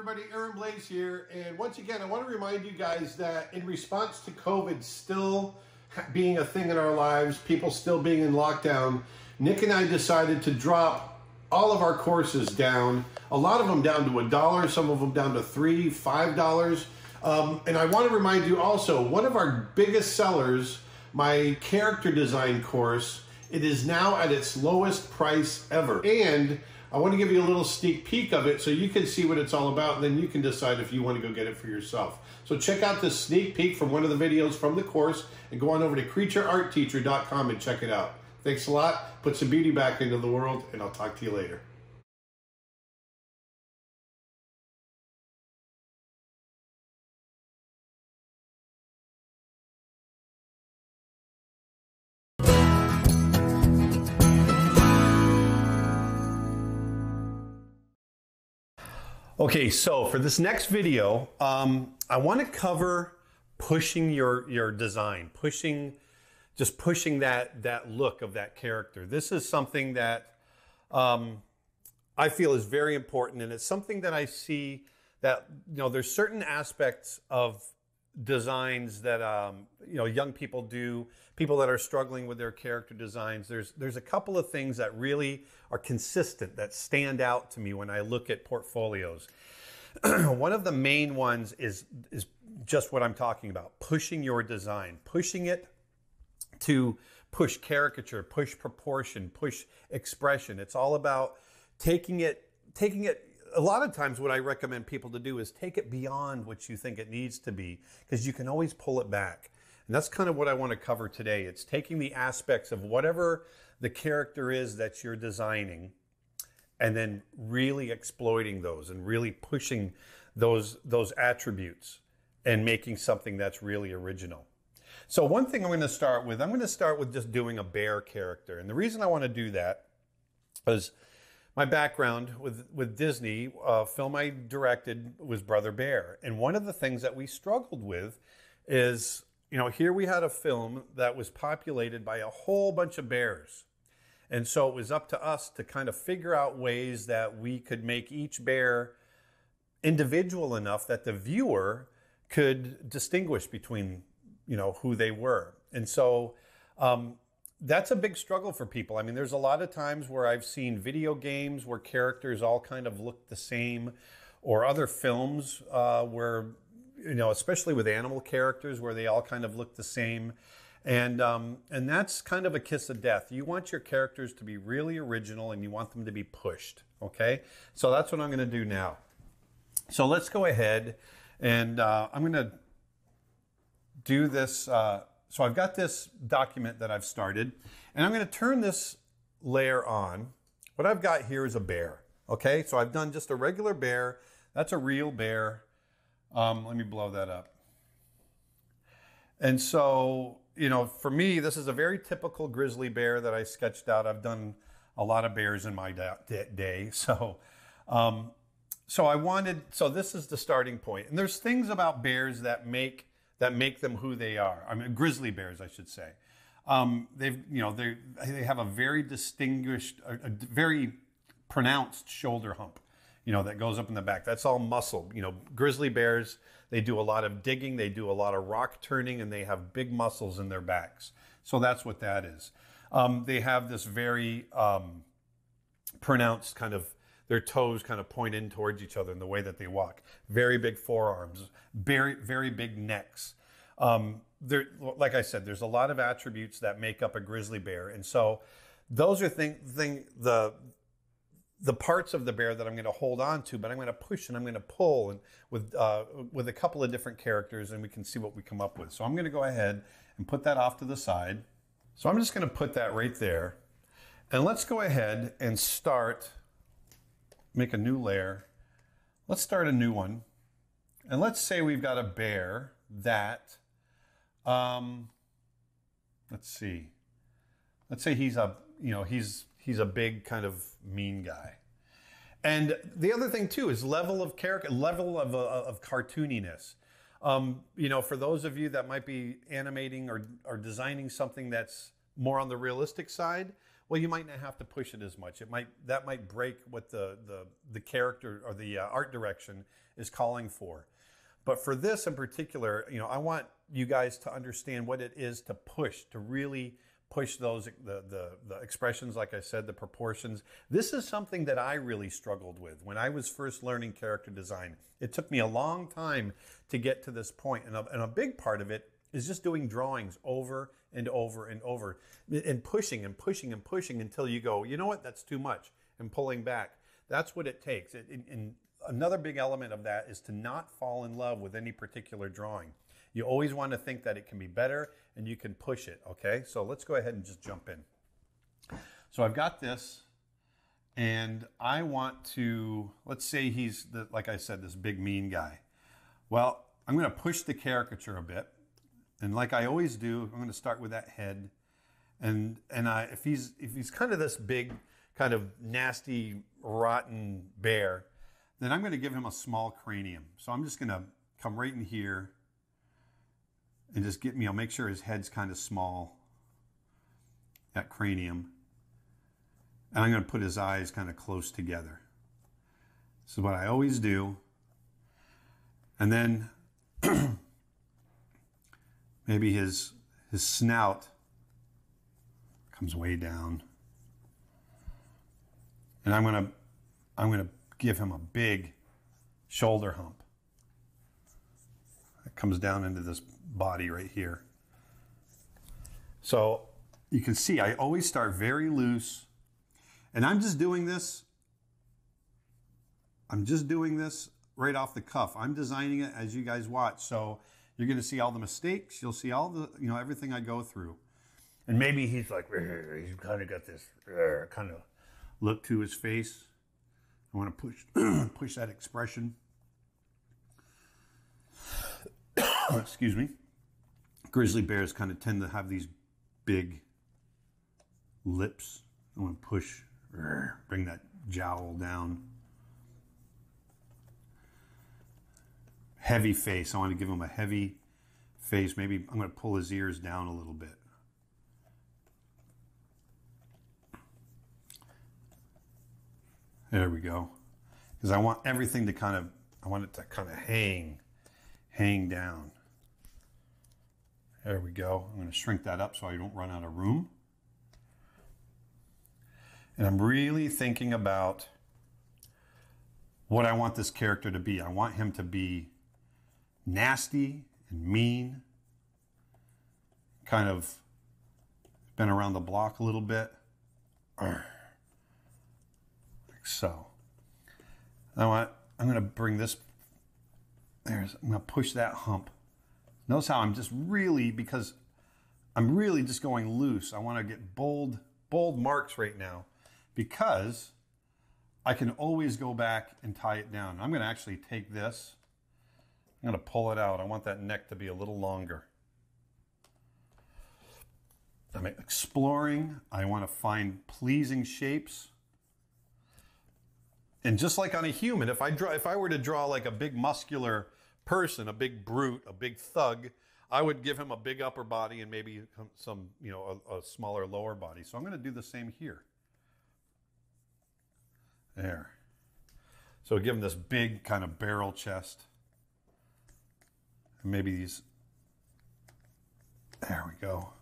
everybody, Blaise here, and once again I want to remind you guys that in response to COVID still being a thing in our lives, people still being in lockdown, Nick and I decided to drop all of our courses down, a lot of them down to $1, some of them down to $3, $5. And I want to remind you also, one of our biggest sellers, my character design course, it is now at its lowest price ever. And I want to give you a little sneak peek of it so you can see what it's all about, and then you can decide if you want to go get it for yourself. So check out this sneak peek from one of the videos from the course and go on over to creatureartteacher.com and check it out. Thanks a lot. Put some beauty back into the world, and I'll talk to you later. Okay, so for this next video, I want to cover pushing your design, just pushing that look of that character. This is something that I feel is very important, and it's something that I see that, you know, there's certain aspects of designs that young people do, people that are struggling with their character designs. There's a couple of things that really are consistent that stand out to me when I look at portfolios. One of the main ones is just what I'm talking about: pushing your design, pushing it to push caricature, push proportion, push expression. It's all about taking it. A lot of times what I recommend people to do is take it beyond what you think it needs to be, because you can always pull it back. And that's kind of what I want to cover today. It's taking the aspects of whatever the character is that you're designing and then really exploiting those and really pushing those attributes and making something that's really original. So one thing I'm going to start with just doing a bear character. And the reason I want to do that is my background with Disney, film I directed was Brother Bear. And one of the things that we struggled with is, here we had a film that was populated by a whole bunch of bears. And so it was up to us to kind of figure out ways that we could make each bear individual enough that the viewer could distinguish between, who they were. And so, that's a big struggle for people. I mean, there's a lot of times where I've seen video games where characters all kind of look the same, or other films where, especially with animal characters, where they all kind of look the same. And that's kind of a kiss of death. You want your characters to be really original, and you want them to be pushed, okay? So that's what I'm going to do now. So let's go ahead, and I'm going to do this. So I've got this document that I've started, and I'm going to turn this layer on. What I've got here is a bear, okay? So I've done just a regular bear. That's a real bear. Let me blow that up. And so, for me, this is a very typical grizzly bear that I sketched out. I've done a lot of bears in my day. So this is the starting point. And there's things about bears that make them who they are. I mean, grizzly bears, I should say. They have a very distinguished, a very pronounced shoulder hump, that goes up in the back. That's all muscle. Grizzly bears, they do a lot of digging, they do a lot of rock turning, and they have big muscles in their backs. So that's what that is. They have this very pronounced kind of, their toes kind of point in towards each other in the way that they walk. Very big forearms, very, very big necks. Like I said, there's a lot of attributes that make up a grizzly bear. And so those are the parts of the bear that I'm going to hold on to, but I'm going to push and I'm going to pull, and with a couple of different characters, and we can see what we come up with. So I'm going to go ahead and put that off to the side. So I'm just going to put that right there. And let's go ahead and make a new layer. Let's start a new one. And let's say we've got a bear that, let's see. Let's say he's a big kind of mean guy. And the other thing too is level of character, level of cartooniness. For those of you that might be animating or designing something that's more on the realistic side, well, you might not have to push it as much. That might break what the character or the art direction is calling for. But for this in particular, I want you guys to understand what it is to push, to really push those the expressions, like I said, the proportions. This is something that I really struggled with when I was first learning character design. It took me a long time to get to this point, and a big part of it is just doing drawings over and over and over, and pushing and pushing and pushing until you go, you know what, that's too much, and pulling back. That's what it takes. And another big element of that is to not fall in love with any particular drawing. You always want to think that it can be better and you can push it, okay? So let's go ahead and just jump in. So I've got this, and I want to, let's say he's, like I said, this big mean guy. Well, I'm going to push the caricature a bit. And like I always do, I'm going to start with that head. And if he's kind of this big, kind of nasty, rotten bear, then I'm going to give him a small cranium. So I'm just going to come right in here and just I'll make sure his head's kind of small, that cranium. And I'm going to put his eyes kind of close together. This is what I always do. And then maybe his snout comes way down. And I'm going to give him a big shoulder hump. It comes down into this body right here. So you can see I always start very loose, and I'm just doing this right off the cuff. I'm designing it as you guys watch, so you're going to see all the mistakes. You'll see all the, everything I go through. And maybe he's like, he's kind of got this kind of look to his face. I want to push that expression. Excuse me. Grizzly bears kind of tend to have these big lips. I want to push, bring that jowl down. Heavy face. I want to give him a heavy face. Maybe I'm going to pull his ears down a little bit. There we go. Because I want everything to I want it to kind of hang down. There we go. I'm going to shrink that up so I don't run out of room. And I'm really thinking about what I want this character to be. I want him to be nasty and mean. Kind of been around the block a little bit. Like so. I'm going to bring this, I'm going to push that hump. Notice how I'm just really, because I'm really just going loose. I want to get bold marks right now because I can always go back and tie it down. I'm going to actually take this. I'm going to pull it out. I want that neck to be a little longer. I'm exploring. I want to find pleasing shapes. And just like on a human, if I were to draw like a big muscular person, a big brute, a big thug, I would give him a big upper body and maybe some, a smaller lower body. So I'm going to do the same here. There. So give him this big kind of barrel chest. And maybe these, there we go.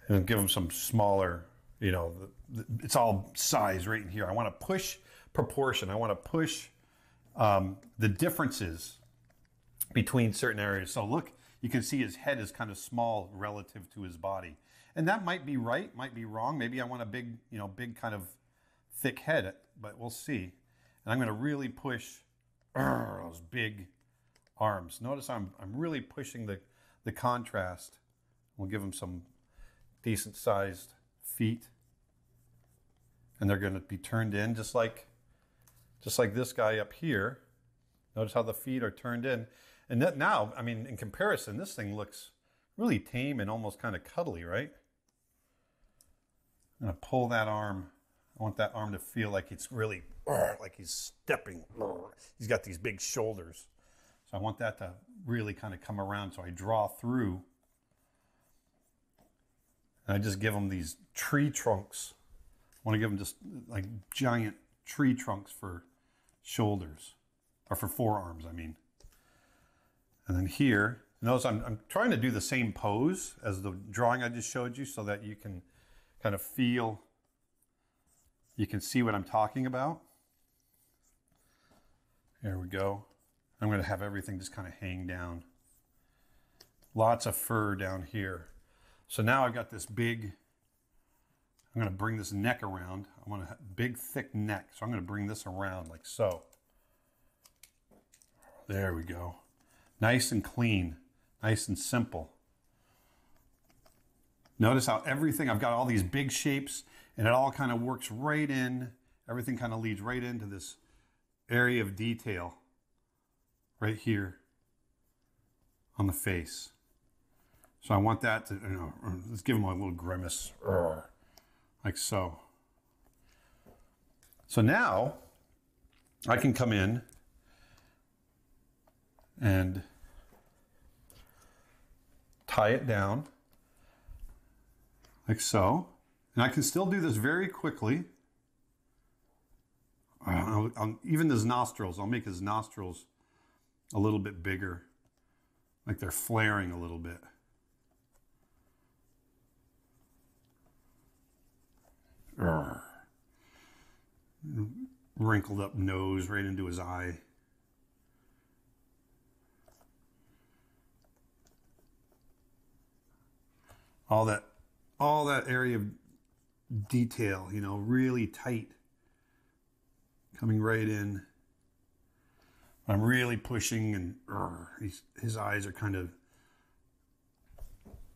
And give him some smaller, it's all size right in here. I want to push proportion. I want to push the differences between certain areas. So look, you can see his head is kind of small relative to his body. And that might be right, might be wrong. Maybe I want a big, big kind of thick head, but we'll see. And I'm going to really push those big arms. Notice I'm really pushing the contrast. We'll give him some decent sized feet. And they're going to be turned in just like this guy up here. Notice how the feet are turned in. And that now, in comparison, this thing looks really tame and almost kind of cuddly, right? I'm going to pull that arm. I want that arm to feel like it's really, like he's stepping. He's got these big shoulders. So I want that to really kind of come around. So I draw through And I just give them these tree trunks. I want to give them just like giant tree trunks for shoulders, or for forearms, I mean. And then here, notice I'm trying to do the same pose as the drawing I just showed you so that you can kind of feel, you can see what I'm talking about. There we go. I'm going to have everything just kind of hang down. Lots of fur down here. So now I've got this big, I'm going to bring this neck around. I want a big, thick neck. So I'm going to bring this around like so. There we go. Nice and clean. Nice and simple. Notice how everything, I've got all these big shapes and it all kind of works right in. Everything kind of leads right into this area of detail right here on the face. So I want that to, you know, let's give him a little grimace, like so. So now I can come in and tie it down like so. And I can still do this very quickly. Even his nostrils, I'll make his nostrils a little bit bigger, like they're flaring a little bit. Wrinkled up nose right into his eye. All that area of detail, you know, really tight, coming right in. I'm really pushing, and his eyes are kind of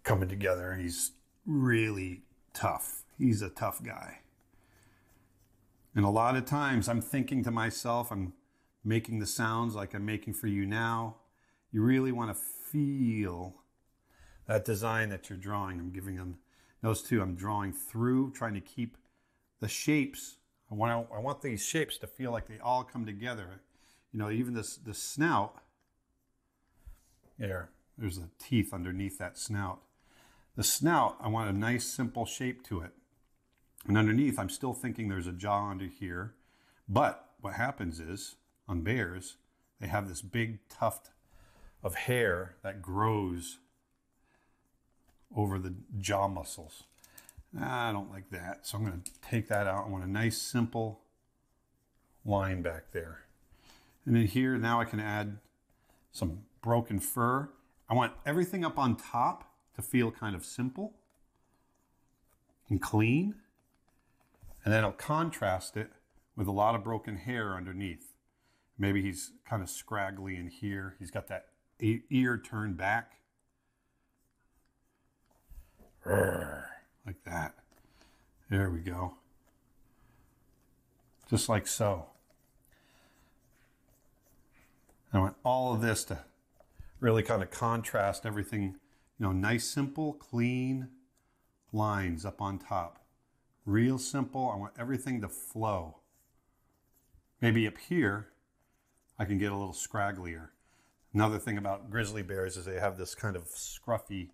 coming together. He's really tough. He's a tough guy. And a lot of times I'm thinking to myself, I'm making the sounds like I'm making for you now. You really want to feel that design that you're drawing. I'm giving them those two. I'm drawing through, trying to keep the shapes. I want these shapes to feel like they all come together. You know, even the snout. There's the teeth underneath that snout. The snout, I want a nice simple shape to it. And underneath, I'm still thinking there's a jaw under here. But what happens is, on bears, they have this big tuft of hair that grows over the jaw muscles. I don't like that, so I'm going to take that out. I want a nice simple line back there. And then here, now I can add some broken fur. I want everything up on top to feel kind of simple and clean. And then I'll contrast it with a lot of broken hair underneath. Maybe he's kind of scraggly in here. He's got that ear turned back. Like that. There we go. Just like so. I want all of this to really kind of contrast everything, you know, nice, simple, clean lines up on top. Real simple. I want everything to flow. Maybe up here, I can get a little scragglier. Another thing about grizzly bears is they have this kind of scruffy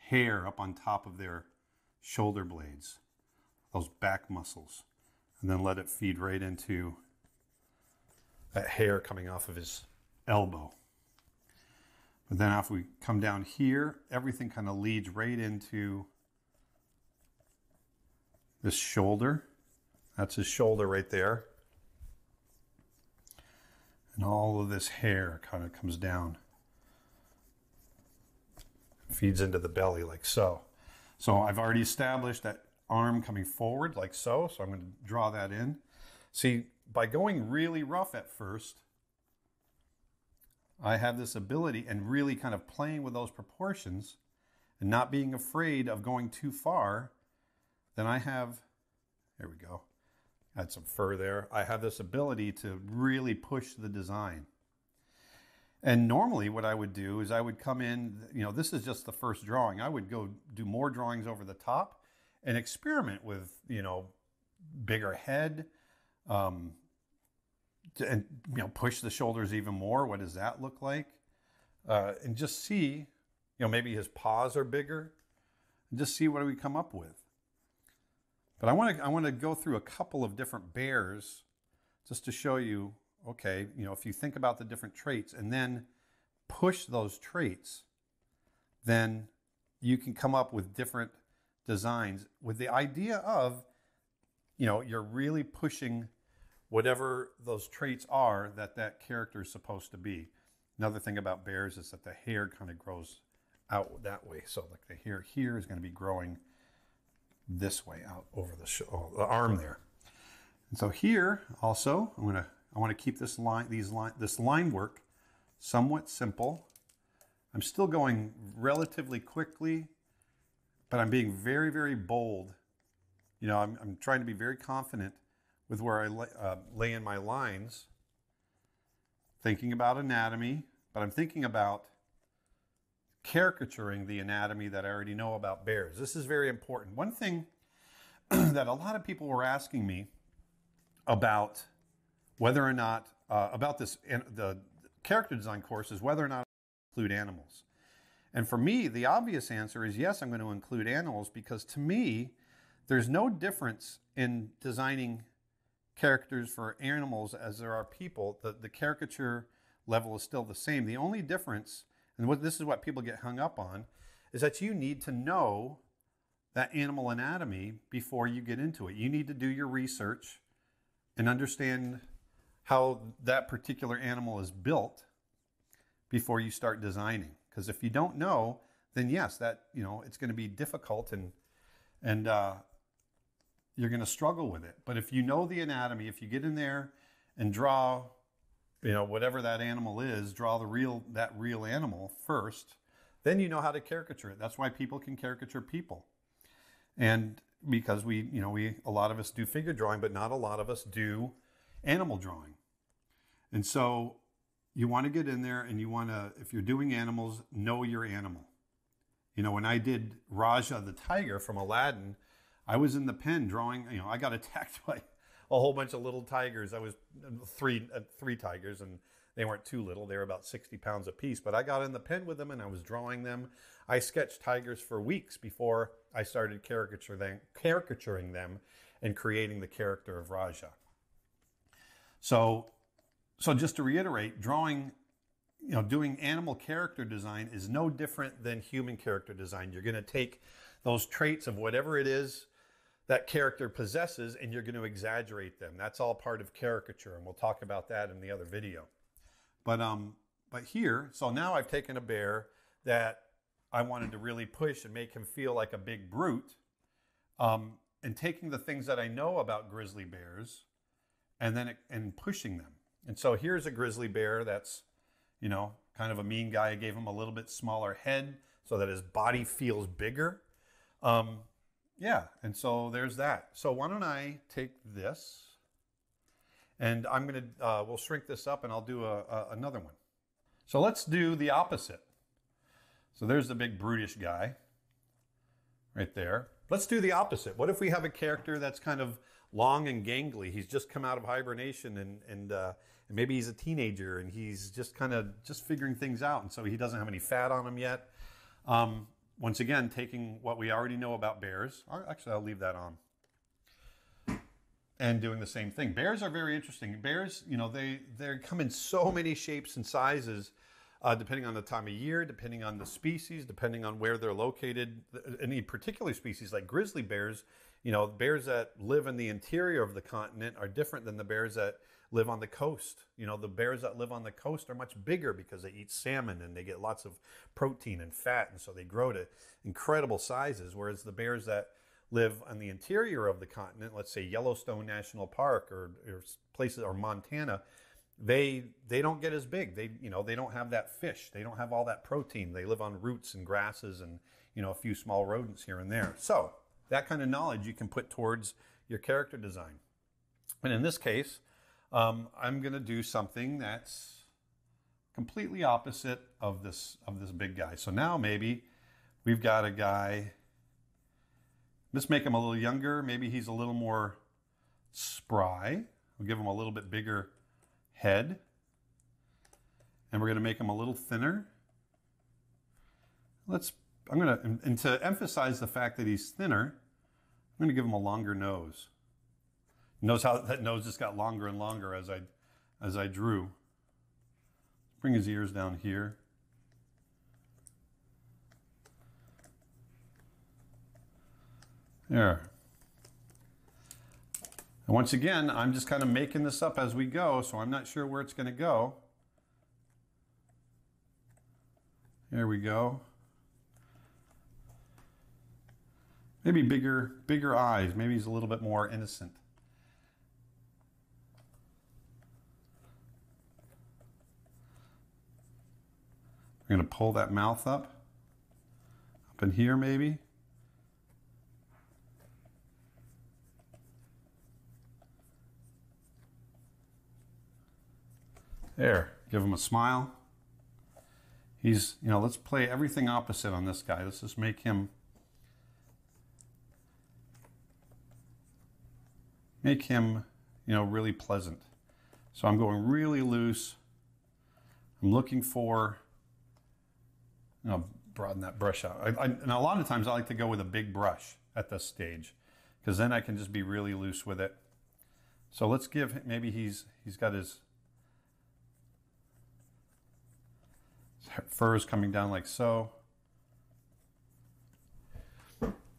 hair up on top of their shoulder blades, those back muscles, and then let it feed right into that hair coming off of his elbow. But then if we come down here, everything kind of leads right into this shoulder. That's his shoulder right there. And all of this hair kind of comes down. Feeds into the belly like so. So I've already established that arm coming forward like so. So I'm going to draw that in. See, by going really rough at first, I have this ability and really kind of playing with those proportions and not being afraid of going too far. Then I have, there we go, add some fur there. I have this ability to really push the design. And normally what I would do is I would come in, you know, this is just the first drawing. I would go do more drawings over the top and experiment with, you know, bigger head, and, you know, push the shoulders even more. What does that look like? And just see, you know, maybe his paws are bigger. and just see what we come up with. But I want to go through a couple of different bears just to show you, okay, if you think about the different traits and then push those traits, then you can come up with different designs with the idea of, you're really pushing whatever those traits are that character is supposed to be. Another thing about bears is that the hair kind of grows out that way. So like the hair here is going to be growing this way out over the arm there. And so here also, I want to keep this line work somewhat simple. I'm still going relatively quickly, but I'm being very, very bold. I'm trying to be very confident with where I lay in my lines, thinking about anatomy, but I'm thinking about caricaturing the anatomy that I already know about bears. This is very important. One thing that a lot of people were asking me about whether or not, about the character design course, is whether or not I include animals. And for me, the obvious answer is yes, I'm going to include animals, because to me, there's no difference in designing characters for animals as there are people. The caricature level is still the same. The only difference, and this is what people get hung up on, is that you need to know that animal anatomy before you get into it. You need to do your research and understand how that particular animal is built before you start designing. Because if you don't know, then yes, that it's going to be difficult and you're going to struggle with it. But if you know the anatomy, if you get in there and draw, whatever that animal is, draw that real animal first, then you know how to caricature it. That's why people can caricature people. And because a lot of us do figure drawing, but not a lot of us do animal drawing. And so you want to get in there and you want to, if you're doing animals, know your animal. When I did Rajah the tiger from Aladdin, I was in the pen drawing, I got attacked by a whole bunch of little tigers. I was three tigers, and they weren't too little. They were about 60 pounds apiece. But I got in the pen with them and I was drawing them. I sketched tigers for weeks before I started caricaturing them and creating the character of Rajah. So just to reiterate, doing animal character design is no different than human character design. You're going to take those traits of whatever it is that character possesses, and you're going to exaggerate them. That's all part of caricature, and we'll talk about that in the other video. But here, so now I've taken a bear that I wanted to really push and make him feel like a big brute, and taking the things that I know about grizzly bears and pushing them. And so here's a grizzly bear that's, kind of a mean guy. I gave him a little bit smaller head so that his body feels bigger. And so there's that. So why don't I take this, and we'll shrink this up, and I'll do another one. So let's do the opposite. So there's the big brutish guy right there. Let's do the opposite. What if we have a character that's kind of long and gangly? He's just come out of hibernation, and maybe he's a teenager, and he's just kind of figuring things out, and so he doesn't have any fat on him yet. Once again, taking what we already know about bears. Actually, I'll leave that on. And doing the same thing. Bears are very interesting. Bears, they come in so many shapes and sizes, depending on the time of year, depending on the species, depending on where they're located. Any particular species, like grizzly bears, bears that live in the interior of the continent are different than the bears that live on the coast. The bears that live on the coast are much bigger because they eat salmon and they get lots of protein and fat, and so they grow to incredible sizes, whereas the bears that live on the interior of the continent, let's say Yellowstone National Park or places, or Montana, they don't get as big. They don't have that fish. They don't have all that protein. They live on roots and grasses and a few small rodents here and there. So that kind of knowledge you can put towards your character design. And in this case, I'm going to do something that's completely opposite of this big guy. So now maybe we've got a guy. Let's make him a little younger. Maybe he's a little more spry. We'll give him a little bit bigger head. And we're going to make him a little thinner. Let's and to emphasize the fact that he's thinner, I'm gonna give him a longer nose. Notice how that nose just got longer and longer as I drew. Bring his ears down here. There. And once again, I'm just kind of making this up as we go, so I'm not sure where it's going to go. There we go. Maybe bigger eyes. Maybe he's a little bit more innocent. We're going to pull that mouth up in here maybe. There, give him a smile. He's, let's play everything opposite on this guy. Let's just make him really pleasant. So I'm going really loose. I'm looking for, broaden that brush out. And a lot of times I like to go with a big brush at this stage, because then I can just be really loose with it. So let's give, maybe he's got his fur is coming down like so.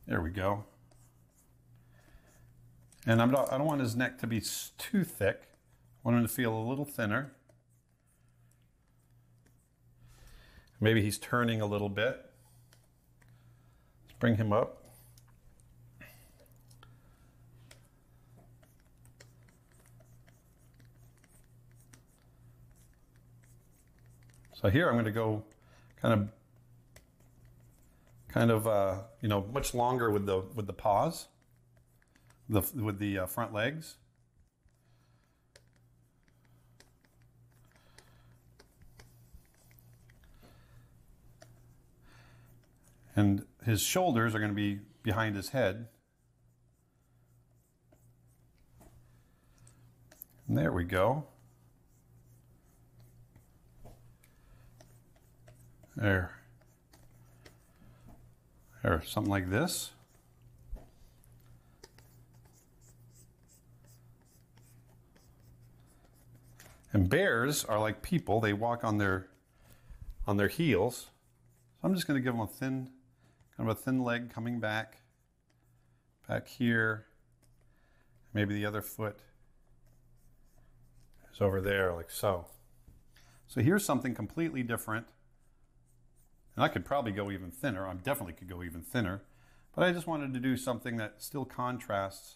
There we go. And I don't want his neck to be too thick. I want him to feel a little thinner. Maybe he's turning a little bit. Let's bring him up. So here I'm going to go kind of much longer with the paws, with the front legs. And his shoulders are going to be behind his head. And there we go. There, something like this. And bears are like people; they walk on their heels. So I'm just going to give them kind of a thin leg coming back here. Maybe the other foot is over there, like so. So here's something completely different. And I could probably go even thinner. I definitely could go even thinner. But I just wanted to do something that still contrasts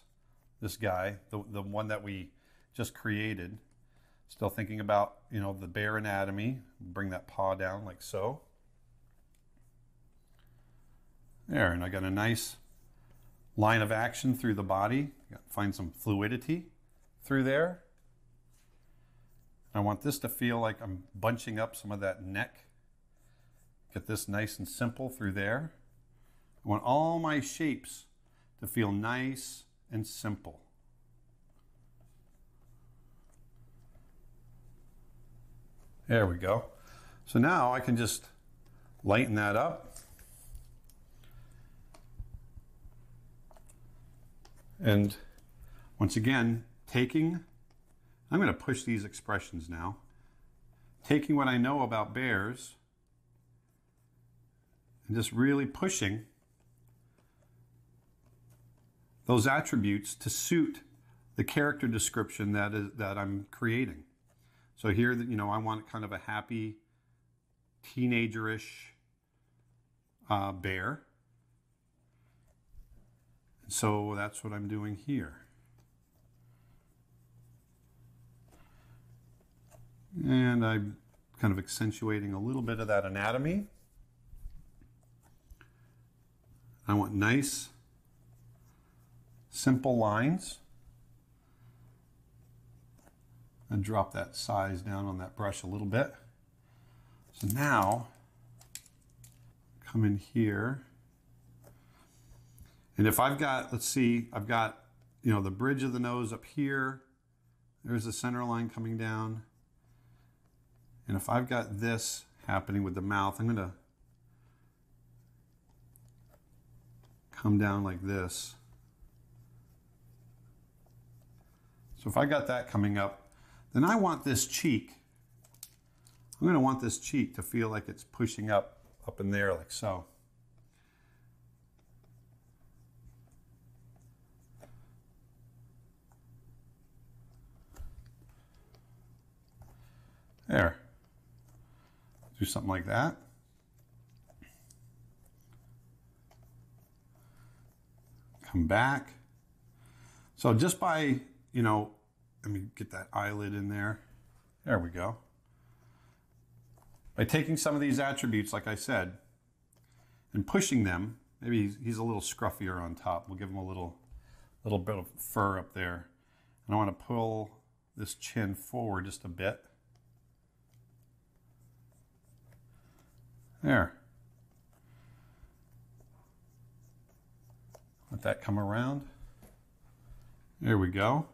this guy, the one that we just created. Still thinking about, the bear anatomy. Bring that paw down like so. There, and I got a nice line of action through the body. Find some fluidity through there. I want this to feel like I'm bunching up some of that neck. Get this nice and simple through there. I want all my shapes to feel nice and simple. There we go. So now I can just lighten that up. And once again, I'm going to push these expressions now. Taking what I know about bears and just really pushing those attributes to suit the character description that I'm creating. So here, I want kind of a happy, teenager-ish bear. And so that's what I'm doing here. And I'm kind of accentuating a little bit of that anatomy. I want nice, simple lines. And drop that size down on that brush a little bit. So now, come in here. And if I've got, let's see, I've got, the bridge of the nose up here. There's the center line coming down. And if I've got this happening with the mouth, I'm going to come down like this. So if I got that coming up, then I want this cheek. I'm going to want this cheek to feel like it's pushing up in there like so. There. Do something like that. Come back. So just by, let me get that eyelid in there. There we go. By taking some of these attributes, like I said, and pushing them, maybe he's a little scruffier on top. We'll give him a little bit of fur up there. And I want to pull this chin forward just a bit. There. Let that come around. There we go.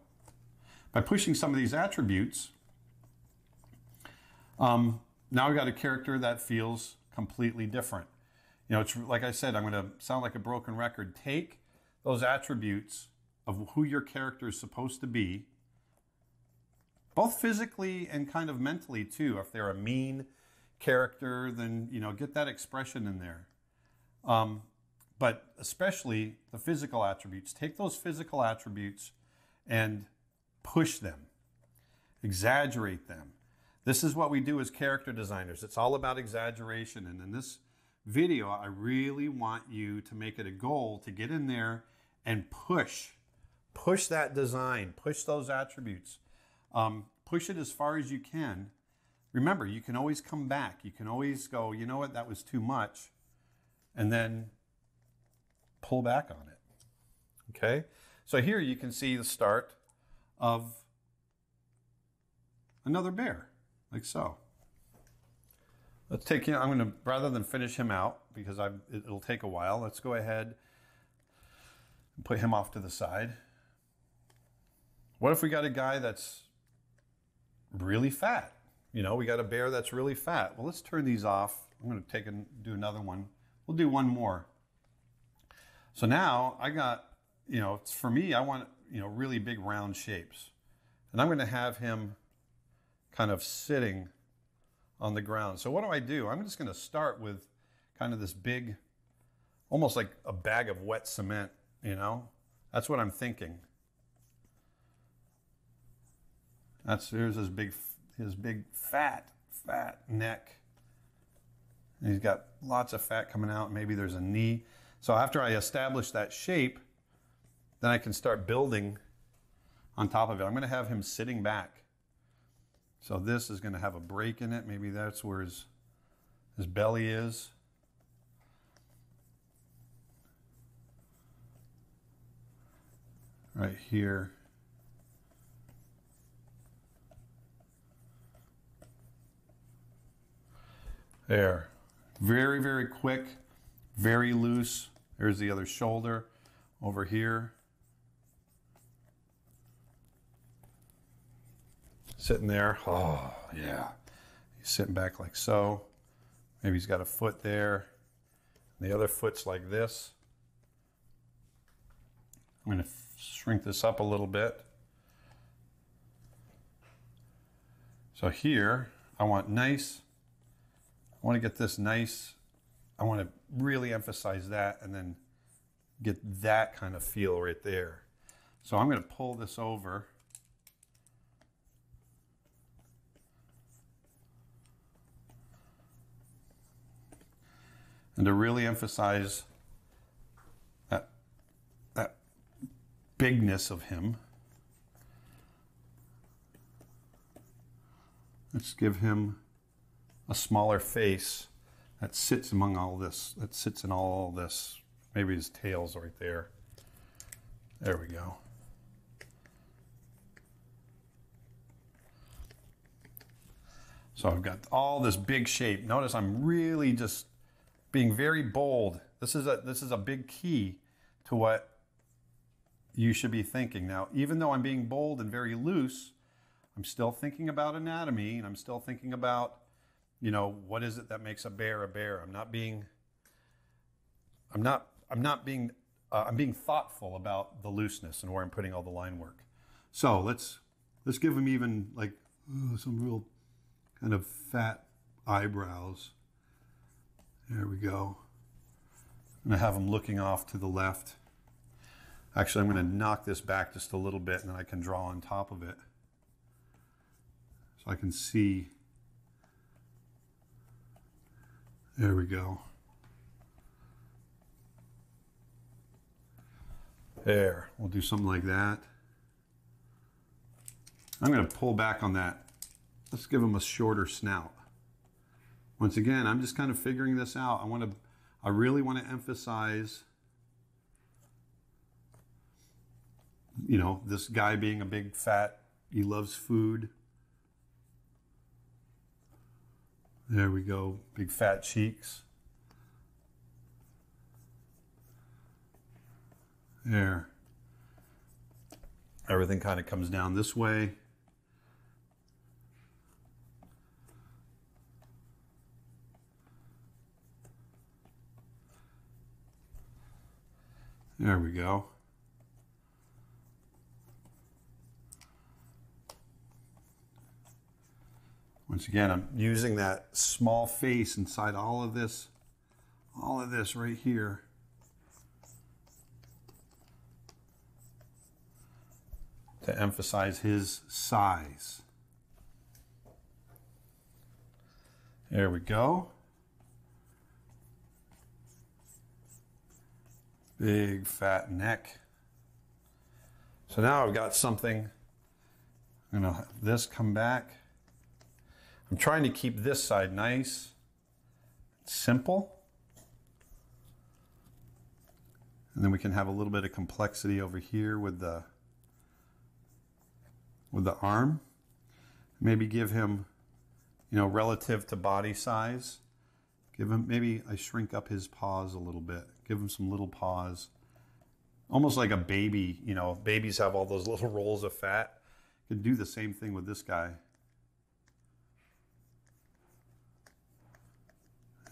By pushing some of these attributes, now we've got a character that feels completely different. It's like I said, I'm going to sound like a broken record. Take those attributes of who your character is supposed to be, both physically and kind of mentally too. If they're a mean character, then, get that expression in there. But especially the physical attributes. Take those physical attributes and push them, exaggerate them. This is what we do as character designers. It's all about exaggeration. And in this video, I really want you to make it a goal to get in there and push that design, push those attributes, push it as far as you can. Remember, you can always come back. You can always go, you know what, that was too much, and then pull back on it. Okay? So here you can see the start of another bear, like so. Let's take, I'm going to, rather than finish him out, because it'll take a while, let's go ahead and put him off to the side. What if we got a guy that's really fat? We got a bear that's really fat. Well, let's turn these off. I'm going to do another one. We'll do one more. So now I got, for me, I want, really big round shapes. And I'm going to have him kind of sitting on the ground. So what do? I'm just going to start with kind of this big, almost like a bag of wet cement, That's what I'm thinking. Here's his big fat neck. And he's got lots of fat coming out. Maybe there's a knee. So after I establish that shape, then I can start building on top of it. I'm going to have him sitting back. So this is going to have a break in it. Maybe that's where his belly is. Right here. There. Very, very quick, very loose. There's the other shoulder over here. Sitting there. Oh, yeah. He's sitting back like so. Maybe he's got a foot there. The other foot's like this. I'm going to shrink this up a little bit. So here, I want to get this nice. I want to really emphasize that and then get that kind of feel right there. So I'm going to pull this over. And to really emphasize that bigness of him, let's give him a smaller face that sits among all this, that sits in all this. Maybe his tail's right there. There we go. So I've got all this big shape. Notice I'm really just being very bold. This is a big key to what you should be thinking. Now, even though I'm being bold and very loose, I'm still thinking about anatomy, and I'm still thinking about, what is it that makes a bear a bear? I'm not being I'm being thoughtful about the looseness and where I'm putting all the line work. So let's give him even like some real kind of fat eyebrows. There we go. I'm gonna have him looking off to the left. Actually, I'm gonna knock this back just a little bit and then I can draw on top of it. So I can see. There we go. There, we'll do something like that. I'm gonna pull back on that. Let's give him a shorter snout. Once again, I'm just kind of figuring this out. I really want to emphasize, you know, this guy being a big fat, he loves food. There we go, big fat cheeks. There. Everything kind of comes down this way. There we go. Once again, I'm using that small face inside all of this right here. To emphasize his size. There we go. Big fat neck. So now I've got something. I'm gonna have this come back. I'm trying to keep this side nice, simple. And then we can have a little bit of complexity over here with the arm. Maybe give him, you know, relative to body size. Give him, maybe I shrink up his paws a little bit. Give him some little paws. Almost like a baby, you know, babies have all those little rolls of fat. You could do the same thing with this guy.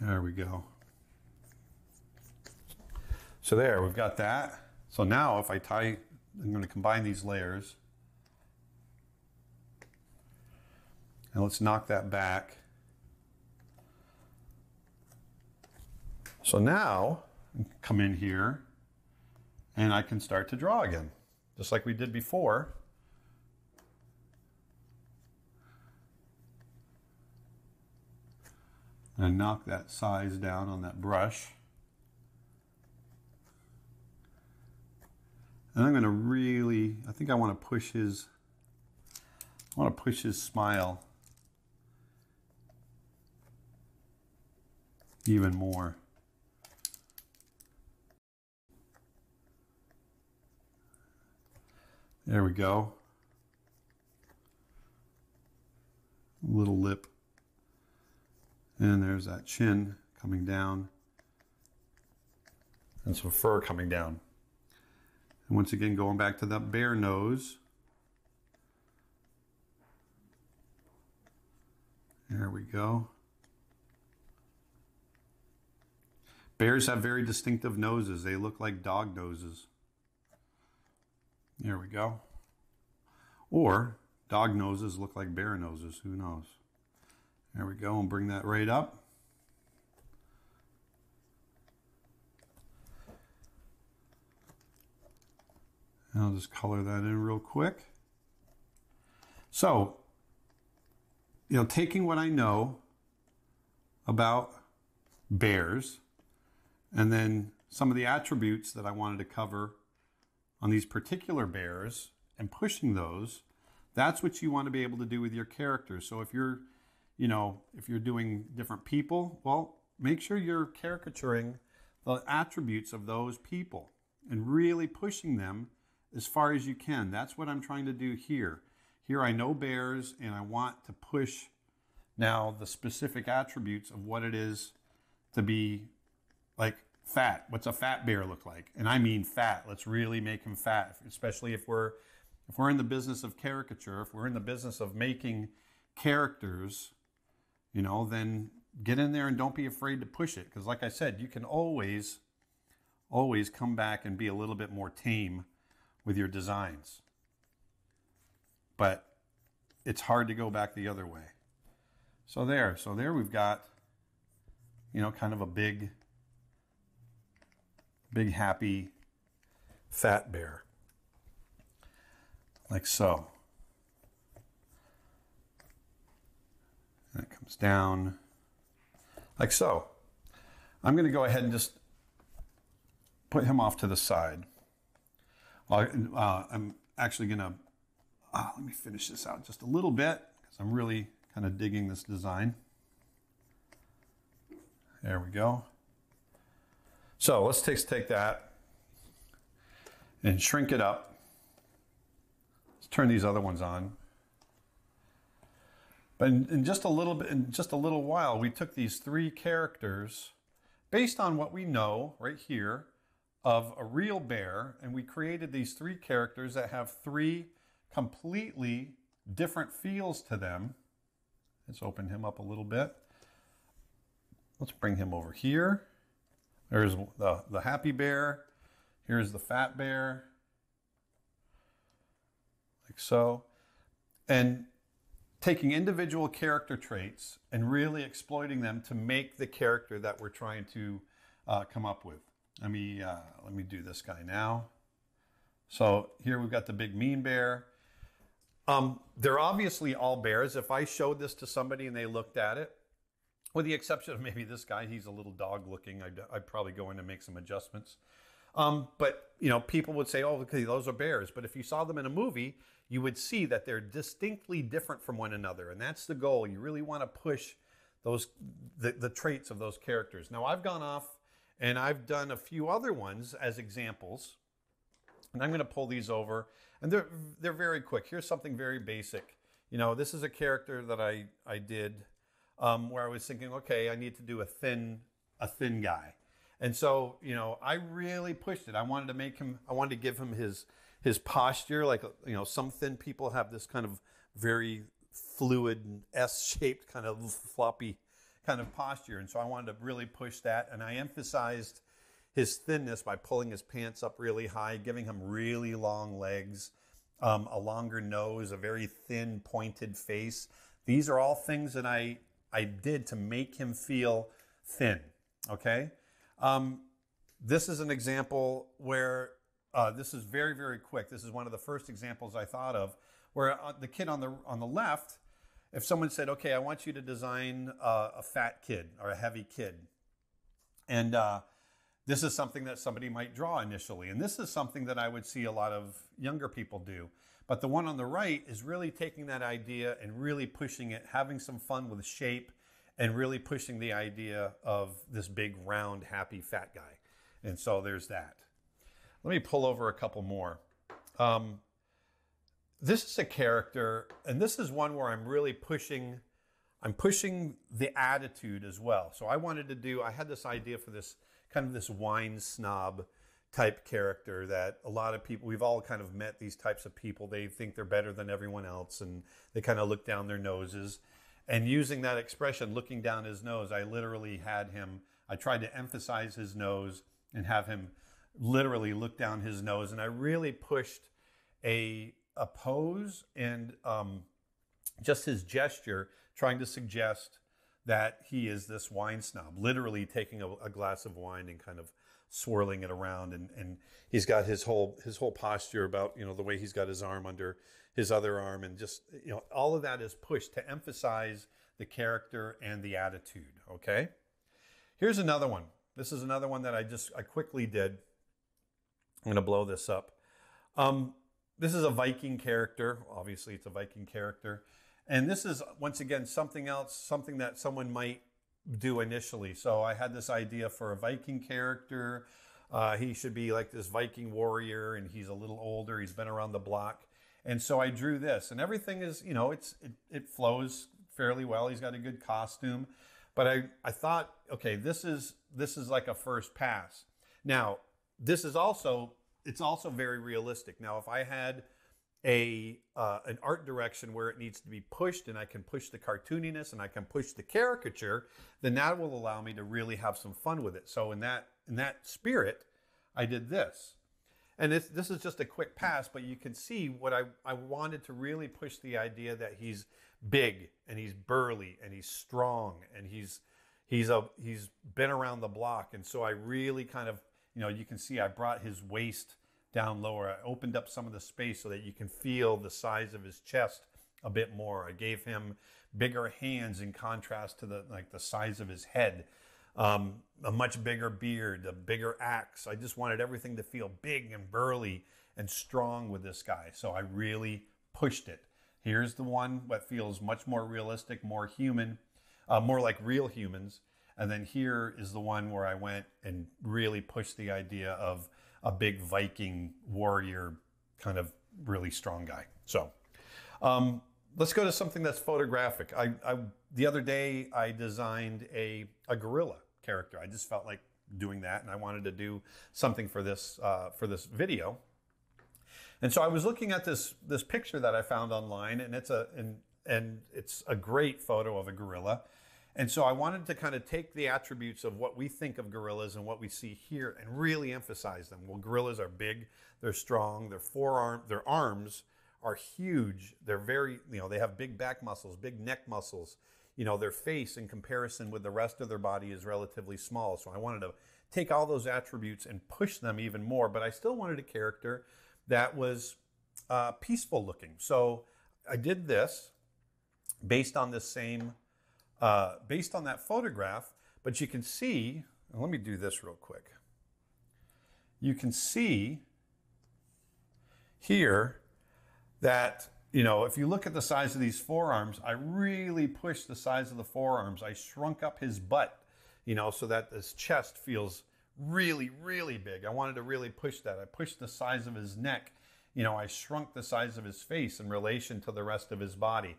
There we go. So there, we've got that. So now if I tie, I'm going to combine these layers. And let's knock that back. So now, come in here, and I can start to draw again, just like we did before. And knock that size down on that brush. And I'm going to really, I think I want to push his smile even more. There we go. Little lip. And there's that chin coming down. And some fur coming down. And once again, going back to that bear nose. There we go. Bears have very distinctive noses. They look like dog noses. There we go. Or dog noses look like bear noses. Who knows? There we go. And bring that right up. And I'll just color that in real quick. So, you know, taking what I know about bears and then some of the attributes that I wanted to cover on these particular bears and pushing those, that's what you want to be able to do with your characters. So if you're, you know, if you're doing different people, well, make sure you're caricaturing the attributes of those people and really pushing them as far as you can. That's what I'm trying to do here. Here I know bears and I want to push now the specific attributes of what it is to be like fat. What's a fat bear look like? And I mean fat. Let's really make him fat, especially if we're in the business of caricature, if we're in the business of making characters, you know, then get in there and don't be afraid to push it. Because like I said, you can always always come back and be a little bit more tame with your designs. But it's hard to go back the other way. So there we've got, kind of a big happy fat bear. Like so. And it comes down like so. I'm going to go ahead and just put him off to the side. I'm actually going to, let me finish this out just a little bit because I'm really kind of digging this design. There we go. So let's take that and shrink it up. Let's turn these other ones on. But in just a little while, we took these three characters based on what we know right here of a real bear, and we created these three characters that have three completely different feels to them. Let's open him up a little bit. Let's bring him over here. There's the happy bear. Here's the fat bear. Like so. And taking individual character traits and really exploiting them to make the character that we're trying to come up with. Let me do this guy now. So here we've got the big mean bear. They're obviously all bears. If I showed this to somebody and they looked at it, with the exception of maybe this guy, he's a little dog looking. I'd probably go in and make some adjustments. But people would say, oh, okay, those are bears. But if you saw them in a movie, you would see that they're distinctly different from one another. And that's the goal. You really want to push the traits of those characters. Now, I've gone off and I've done a few other ones as examples. And I'm going to pull these over. And they're very quick. Here's something very basic. This is a character that I did where I was thinking, okay, I need to do a thin guy. And so, I really pushed it. I wanted to give him his posture. Like, some thin people have this kind of very fluid S-shaped kind of floppy kind of posture. And so I wanted to really push that. And I emphasized his thinness by pulling his pants up really high, giving him really long legs, a longer nose, a very thin pointed face. These are all things that I did to make him feel thin. Okay. This is an example where this is very, very quick. This is one of the first examples I thought of where the kid on the left, if someone said, okay, I want you to design a fat kid or a heavy kid. And this is something that somebody might draw initially. And this is something that I would see a lot of younger people do. But the one on the right is really taking that idea and really pushing it, having some fun with shape, and really pushing the idea of this big, round, happy, fat guy. And so there's that. Let me pull over a couple more. This is a character, and this is one where I'm really pushing the attitude as well. So I had this idea for this kind of this wine snob type character that a lot of people, we've all kind of met these types of people. They think they're better than everyone else, and they kind of look down their noses. And using that expression, looking down his nose, I literally I tried to emphasize his nose and have him literally look down his nose. And I really pushed a pose and just his gesture, trying to suggest that he is this wine snob, literally taking a glass of wine and kind of swirling it around. And he's got his whole posture about, the way he's got his arm under his other arm, and just, all of that is pushed to emphasize the character and the attitude. Okay. Here's another one. This is another one that I quickly did. I'm going to blow this up. This is a Viking character. Obviously it's a Viking character. And this is, once again, something else, something that someone might do initially. So I had this idea for a Viking character. He should be like this Viking warrior, and he's a little older. He's been around the block. And so I drew this, and everything is, it flows fairly well. He's got a good costume. But I thought, okay, this is like a first pass. Now, it's also very realistic. Now, if I had an art direction where it needs to be pushed, and I can push the cartooniness and I can push the caricature, then that will allow me to really have some fun with it. So in that spirit, I did this. And this is just a quick pass, but you can see what I wanted to really push the idea that he's big and he's burly and he's strong and he's been around the block. And so I really kind of, you can see I brought his waist down lower. I opened up some of the space so that you can feel the size of his chest a bit more. I gave him bigger hands in contrast to the size of his head. A much bigger beard, a bigger axe. I just wanted everything to feel big and burly and strong with this guy. So I really pushed it. Here's the one that feels much more realistic, more human, more like real humans. And then here is the one where I went and really pushed the idea of a big Viking warrior, kind of really strong guy. So let's go to something that's photographic. The other day I designed a gorilla character. I just felt like doing that, and I wanted to do something for this video. And so I was looking at this picture that I found online, and it's a great photo of a gorilla. And so I wanted to kind of take the attributes of what we think of gorillas and what we see here and really emphasize them. Well, gorillas are big, they're strong, their arms are huge. They're very, they have big back muscles, big neck muscles. Their face in comparison with the rest of their body is relatively small. So I wanted to take all those attributes and push them even more, but I still wanted a character that was peaceful looking. So I did this based on this same, based on that photograph, but you can see, let me do this real quick. You can see here that, if you look at the size of these forearms, I really pushed the size of the forearms. I shrunk up his butt, so that his chest feels really, really big. I wanted to really push that. I pushed the size of his neck. I shrunk the size of his face in relation to the rest of his body.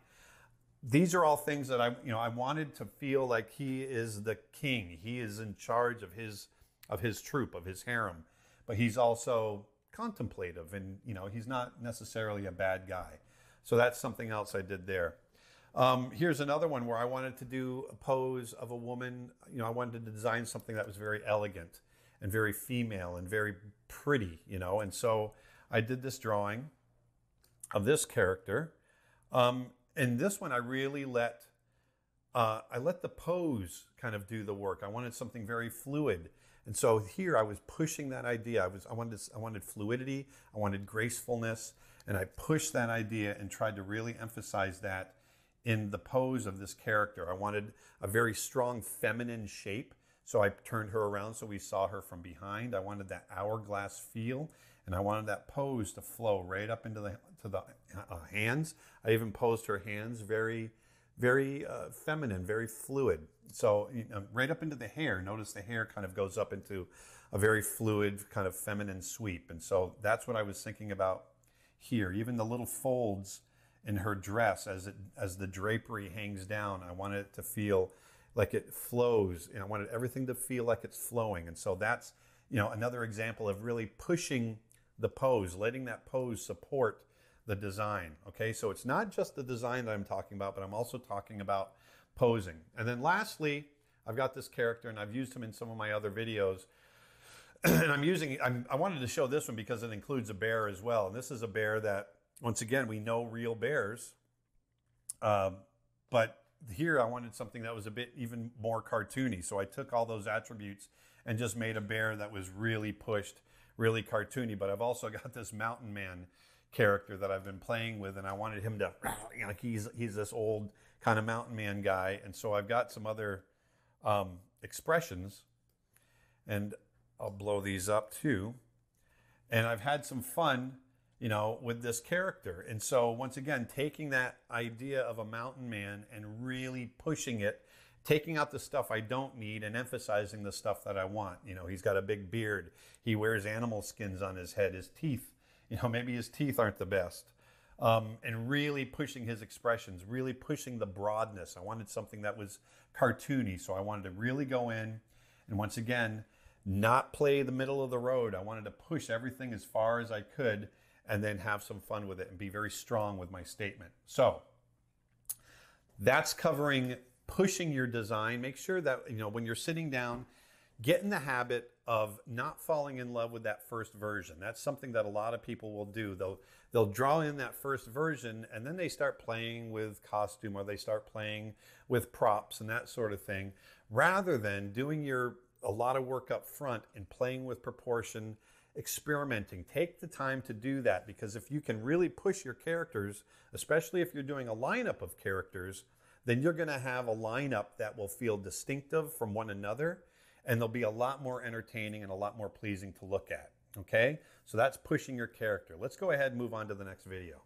These are all things that I wanted to feel like he is the king. He is in charge of his troop, of his harem, but he's also contemplative, and he's not necessarily a bad guy. So that's something else I did there. Here's another one where I wanted to do a pose of a woman. I wanted to design something that was very elegant and very female and very pretty, and so I did this drawing of this character. And this one I really let the pose kind of do the work. I wanted something very fluid. And so here I was pushing that idea. I wanted fluidity, I wanted gracefulness, and I pushed that idea and tried to really emphasize that in the pose of this character. I wanted a very strong feminine shape, so I turned her around so we saw her from behind. I wanted that hourglass feel, and I wanted that pose to flow right up into the hands. I even posed her hands very, very feminine, very fluid. So right up into the hair. Notice the hair kind of goes up into a very fluid, kind of feminine sweep. And so that's what I was thinking about here. Even the little folds in her dress as the drapery hangs down, I wanted it to feel like it flows. I wanted everything to feel like it's flowing. And so that's another example of really pushing the pose, letting that pose support the design. Okay, so it's not just the design that I'm talking about, but I'm also talking about posing. And then lastly, I've got this character, and I've used him in some of my other videos. And I wanted to show this one because it includes a bear as well. And this is a bear that, once again, we know real bears. But here I wanted something that was a bit even more cartoony. So I took all those attributes and just made a bear that was really pushed, really cartoony. But I've also got this mountain man character that I've been playing with, and I wanted him to, he's this old kind of mountain man guy. And so I've got some other expressions, and I'll blow these up too. And I've had some fun, with this character. And so once again, taking that idea of a mountain man and really pushing it, taking out the stuff I don't need and emphasizing the stuff that I want. He's got a big beard. He wears animal skins on his head. His teeth, maybe his teeth aren't the best. And really pushing his expressions, really pushing the broadness. I wanted something that was cartoony. So I wanted to really go in and, once again, not play the middle of the road. I wanted to push everything as far as I could and then have some fun with it and be very strong with my statement. So that's covering pushing your design. Make sure that, when you're sitting down, get in the habit of not falling in love with that first version. That's something that a lot of people will do. They'll draw in that first version, and then they start playing with costume, or they start playing with props and that sort of thing, rather than doing a lot of work up front and playing with proportion, experimenting. Take the time to do that, because if you can really push your characters, especially if you're doing a lineup of characters, then you're going to have a lineup that will feel distinctive from one another, and they'll be a lot more entertaining and a lot more pleasing to look at. Okay? So that's pushing your character. Let's go ahead and move on to the next video.